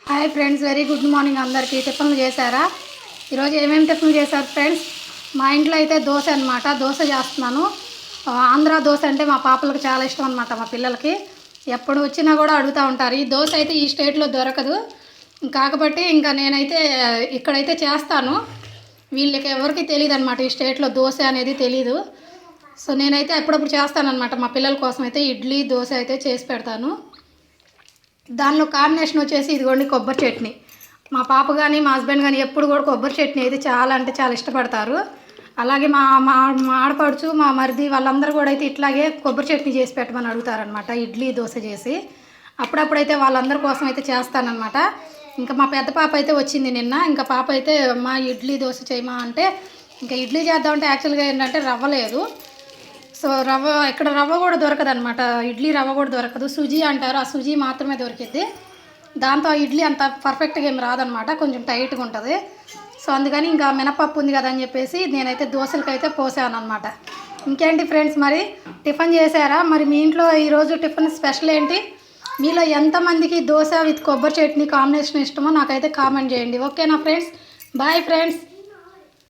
Hi friends, very good morning అందరికీ. టిఫిన్లు చేశారా? ఈరోజు ఏమేమి టిఫిన్లు చేశారు ఫ్రెండ్స్? మా ఇంట్లో అయితే దోశ అనమాట. దోశ చేస్తున్నాను. ఆంధ్ర దోశ అంటే మా పాపలకు చాలా ఇష్టం అనమాట. మా పిల్లలకి ఎప్పుడు వచ్చినా కూడా అడుగుతూ ఉంటారు. ఈ దోశ అయితే ఈ స్టేట్లో దొరకదు కాబట్టి ఇంకా నేనైతే ఇక్కడైతే చేస్తాను. వీళ్ళకి ఎవరికి తెలియదు అనమాట, ఈ స్టేట్లో దోశ అనేది తెలీదు. సో నేనైతే అప్పుడప్పుడు చేస్తానన్నమాట. మా పిల్లల కోసం అయితే ఇడ్లీ దోశ అయితే చేసి పెడతాను. దానిలో కాంబినేషన్ వచ్చేసి ఇదిగోండి కొబ్బరి చట్నీ. మా పాప కానీ మా హస్బెండ్ కానీ ఎప్పుడు కూడా కొబ్బరి చట్నీ అయితే చాలా అంటే చాలా ఇష్టపడతారు. అలాగే మా మా మా ఆడపడుచు మా మరిది వాళ్ళందరూ కూడా అయితే ఇట్లాగే కొబ్బరి చట్నీ చేసి పెట్టమని అడుగుతారనమాట. ఇడ్లీ దోశ చేసి అప్పుడప్పుడైతే వాళ్ళందరి కోసం అయితే చేస్తానన్నమాట. ఇంకా మా పెద్ద పాప అయితే వచ్చింది నిన్న. ఇంకా పాప అయితే మా ఇడ్లీ దోశ చేయమా అంటే ఇంకా ఇడ్లీ చేద్దామంటే యాక్చువల్గా ఏంటంటే రవ్వ లేదు. సో ఇక్కడ రవ్వ కూడా దొరకదు అనమాట. ఇడ్లీ రవ్వ కూడా దొరకదు. సుజీ అంటారు, ఆ సుజీ మాత్రమే దొరికిద్ది. దాంతో ఆ ఇడ్లీ అంత పర్ఫెక్ట్గా ఏమి రాదనమాట, కొంచెం టైట్గా ఉంటుంది. సో అందుకని ఇంకా మినపప్పు ఉంది కదా అని చెప్పేసి నేనైతే దోశలకైతే పోసాను అనమాట. ఇంకేంటి ఫ్రెండ్స్, మరి టిఫిన్ చేశారా? మరి మీ ఇంట్లో ఈరోజు టిఫిన్ స్పెషల్ ఏంటి? మీలో ఎంతమందికి దోశ విత్ కొబ్బరి చట్నీ కాంబినేషన్ ఇష్టమో నాకైతే కామెంట్ చేయండి. ఓకేనా ఫ్రెండ్స్? Bye friends.